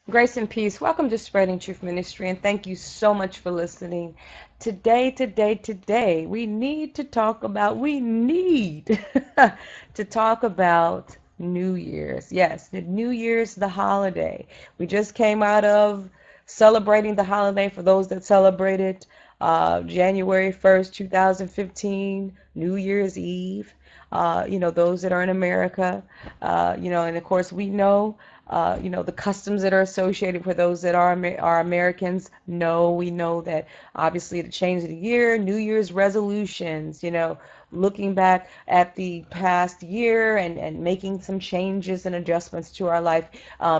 Grace and peace. Welcome to Spreading Truth Ministry, and thank you so much for listening. Today, we need to talk about New Year's. Yes, the New Year's, the holiday. We just came out of celebrating the holiday for those that celebrated January 1st, 2015, New Year's Eve. Those that are in America, and of course we know the customs that are associated for those that are Americans. No, we know that obviously the change of the year, New Year's resolutions, looking back at the past year and making some changes and adjustments to our life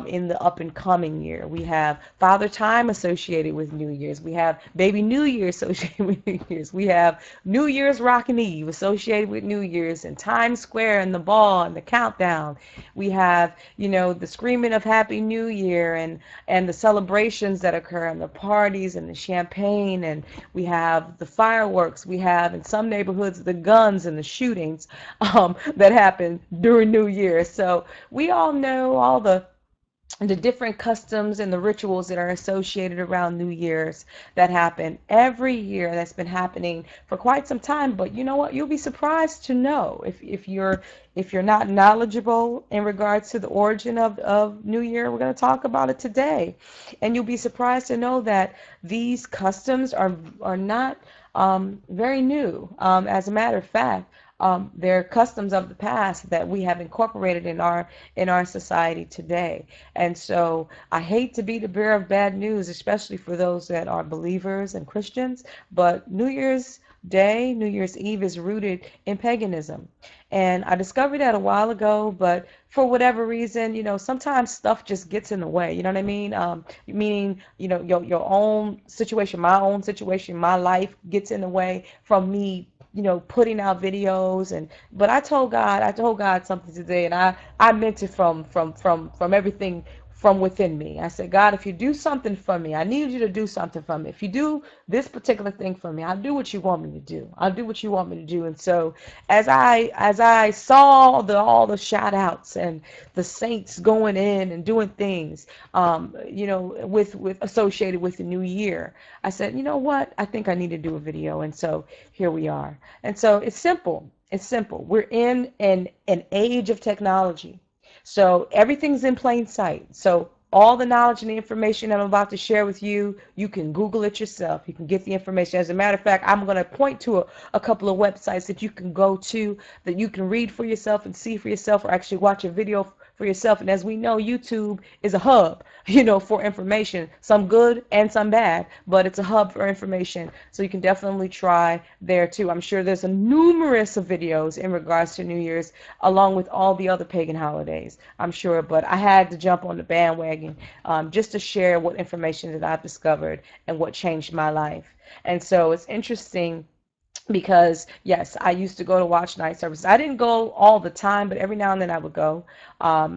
in the up and coming year. We have Father Time associated with New Year's. We have Baby New Year associated with New Year's. We have New Year's Rockin' Eve associated with New Year's, and Times Square and the ball and the countdown. We have, the screaming of Happy New Year and the celebrations that occur and the parties and the champagne, and we have the fireworks. We have in some neighborhoods the guns and the shootings that happen during New Year. So we all know all the different customs and the rituals that are associated around New Year's that happen every year. That's been happening for quite some time. But you know what? You'll be surprised to know if you're not knowledgeable in regards to the origin of New Year. We're going to talk about it today, and you'll be surprised to know that these customs are not very new. As a matter of fact, they're customs of the past that we have incorporated in our society today. And so I hate to be the bearer of bad news, especially for those that are believers and Christians, but New Year's Day, New Year's Eve is rooted in paganism. And I discovered that a while ago, but for whatever reason, sometimes stuff just gets in the way. You know what I mean? Meaning, your own situation, my own situation, my life gets in the way from me putting out videos. But I told God something today, and I meant it from everything from within me. I said, God, if you do something for me, I need you to do something for me. If you do this particular thing for me, I'll do what you want me to do. I'll do what you want me to do. And so as I saw all the shout outs and the saints going in and doing things, with associated with the new year, I said, you know what? I think I need to do a video. And so here we are. And so it's simple. It's simple. We're in an age of technology. So everything's in plain sight. So all the knowledge and the information I'm about to share with you, you can Google it yourself. You can get the information. As a matter of fact, I'm going to point to a couple of websites that you can go to, that you can read for yourself and see for yourself, or actually watch a video for yourself. And as we know, YouTube is a hub, for information, some good and some bad, but it's a hub for information. So you can definitely try there too. I'm sure there's a numerous of videos in regards to New Year's, along with all the other pagan holidays, I'm sure. But I had to jump on the bandwagon just to share what information that I've discovered and what changed my life. And so it's interesting because yes, I used to go to watch night services. I didn't go all the time, but every now and then I would go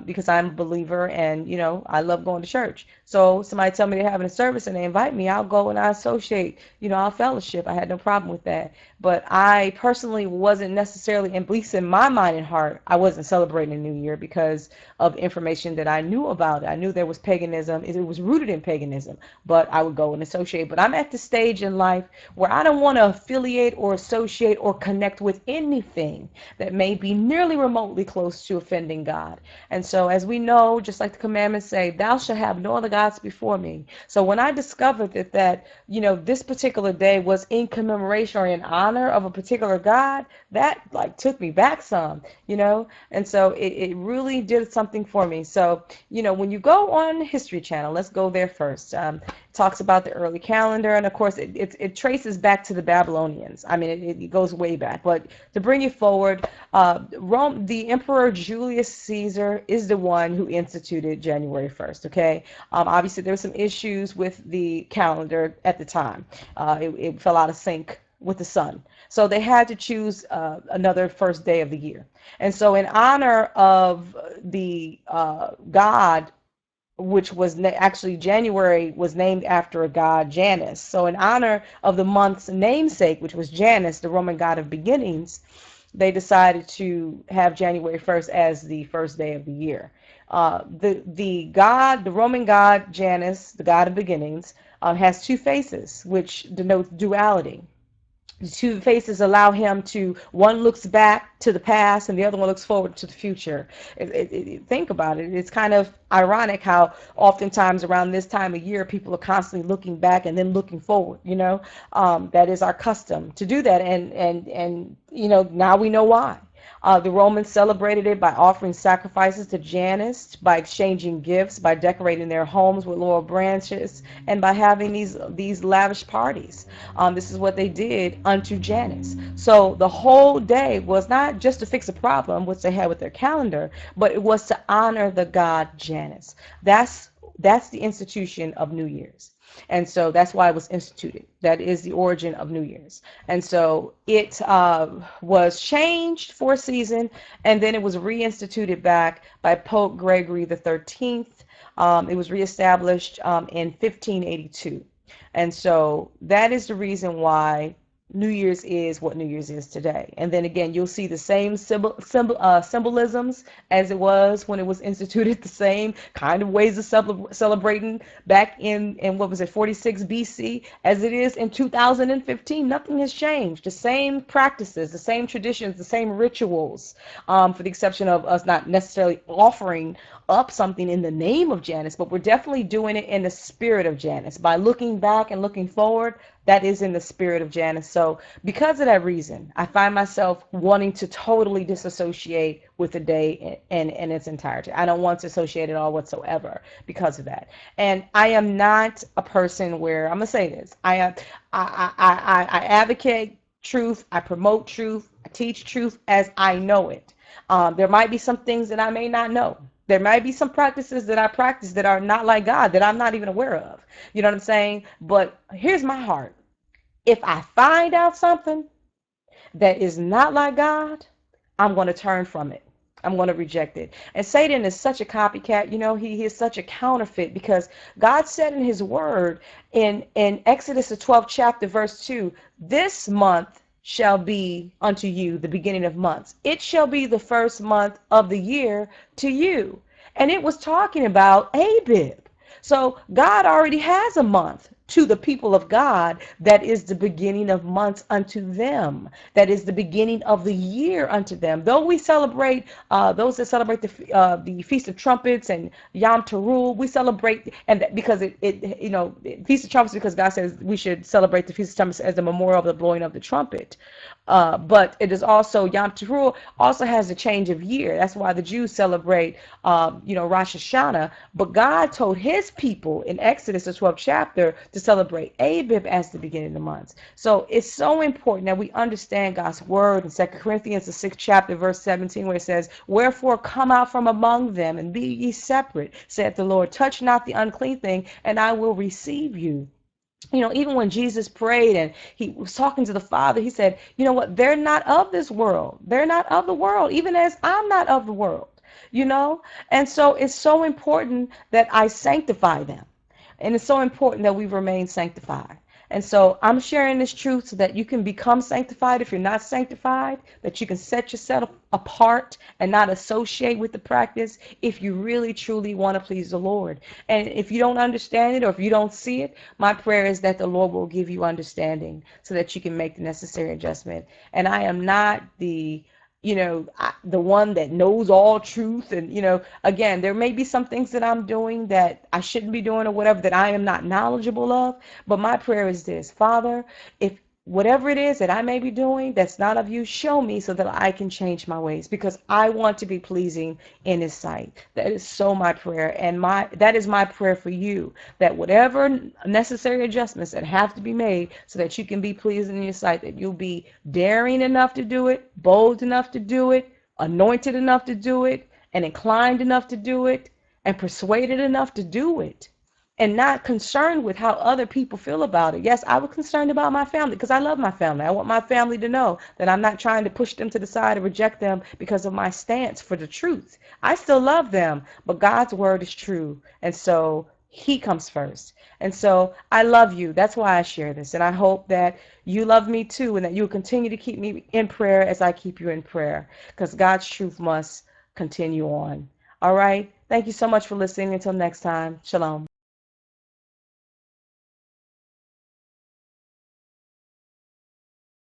because I'm a believer, and I love going to church. So somebody tell me they're having a service and they invite me, I'll go and I associate, I'll fellowship. I had no problem with that. But I personally wasn't necessarily, at least in my mind and heart, I wasn't celebrating the New Year because of information that I knew about it. I knew there was paganism. It was rooted in paganism, but I would go and associate. But I'm at the stage in life where I don't want to affiliate or associate or connect with anything that may be nearly remotely close to offending God. And so, as we know, just like the commandments say, thou shalt have no other gods before me. So when I discovered that this particular day was in commemoration or in honor of a particular God, that like took me back some, and so it really did something for me. So, when you go on History Channel, let's go there first. It talks about the early calendar, and of course it traces back to the Babylonians. I mean, it goes way back. But to bring you forward, Rome, the Emperor Julius Caesar is the one who instituted January 1st. Okay, obviously there were some issues with the calendar at the time. It fell out of sync with the sun, so they had to choose another first day of the year. And so, in honor of the god, which was actually January was named after a god, Janus. So in honor of the month's namesake, which was Janus, the Roman god of beginnings, they decided to have January 1st as the first day of the year. The Roman god Janus, the god of beginnings, has two faces, which denotes duality. The two faces allow him to, one looks back to the past and the other one looks forward to the future. Think about it. It's kind of ironic how oftentimes around this time of year people are constantly looking back and then looking forward. That is our custom to do that, and now we know why. The Romans celebrated it by offering sacrifices to Janus, by exchanging gifts, by decorating their homes with laurel branches, and by having these lavish parties. This is what they did unto Janus. So the whole day was not just to fix a problem, which they had with their calendar, but it was to honor the god Janus. That's the institution of New Year's. And so that's why it was instituted. That is the origin of New Year's. And so it was changed for a season, and then it was reinstituted back by Pope Gregory the 13th. It was reestablished in 1582. And so that is the reason why New Year's is what New Year's is today. And then again, you'll see the same symbolisms as it was when it was instituted, the same kind of ways of celebrating back in what was it, 46 BC, as it is in 2015. Nothing has changed. The same practices, the same traditions, the same rituals, for the exception of us not necessarily offering up something in the name of Janus, but we're definitely doing it in the spirit of Janus. By looking back and looking forward, that is in the spirit of Janus. So because of that reason, I find myself wanting to totally disassociate with the day in its entirety. I don't want to associate it all whatsoever because of that. And I am not a person where, I'm going to say this, I advocate truth, I promote truth, I teach truth as I know it. There might be some things that I may not know. There might be some practices that I practice that are not like God, that I'm not even aware of. You know what I'm saying? But here's my heart. If I find out something that is not like God, I'm going to turn from it. I'm going to reject it. And Satan is such a copycat. He is such a counterfeit, because God said in his word in Exodus the 12th chapter, verse 2, this month shall be unto you the beginning of months. It shall be the first month of the year to you. And it was talking about Abib. So God already has a month to the people of God that is the beginning of months unto them. That is the beginning of the year unto them. Though we celebrate, those that celebrate the Feast of Trumpets and Yom Teruah, we celebrate, and because Feast of Trumpets, because God says we should celebrate the Feast of Trumpets as a memorial of the blowing of the trumpet. But it is also, Yom Teruah also has a change of year. That's why the Jews celebrate, Rosh Hashanah. But God told his people in Exodus, the 12th chapter, to celebrate Abib as the beginning of the months. So it's so important that we understand God's word in 2 Corinthians, the 6th chapter, verse 17, where it says, wherefore come out from among them and be ye separate, saith the Lord, touch not the unclean thing, and I will receive you. Even when Jesus prayed and he was talking to the Father, he said, you know what? They're not of this world. They're not of the world, even as I'm not of the world, And so it's so important that I sanctify them. And it's so important that we remain sanctified. And so I'm sharing this truth so that you can become sanctified if you're not sanctified, that you can set yourself apart and not associate with the practice if you really, truly want to please the Lord. And if you don't understand it or if you don't see it, my prayer is that the Lord will give you understanding so that you can make the necessary adjustment. And I am not the one that knows all truth. And, again, there may be some things that I'm doing that I shouldn't be doing or whatever that I am not knowledgeable of. But my prayer is this: Father, if whatever it is that I may be doing that's not of you, show me so that I can change my ways, because I want to be pleasing in his sight. That is so my prayer, and that is my prayer for you, that whatever necessary adjustments that have to be made so that you can be pleasing in your sight, that you'll be daring enough to do it, bold enough to do it, anointed enough to do it, and inclined enough to do it, and persuaded enough to do it. And not concerned with how other people feel about it. Yes, I was concerned about my family because I love my family. I want my family to know that I'm not trying to push them to the side or reject them because of my stance for the truth. I still love them, but God's word is true. And so He comes first. And so I love you. That's why I share this. And I hope that you love me too, and that you'll continue to keep me in prayer as I keep you in prayer, because God's truth must continue on. All right. Thank you so much for listening. Until next time. Shalom.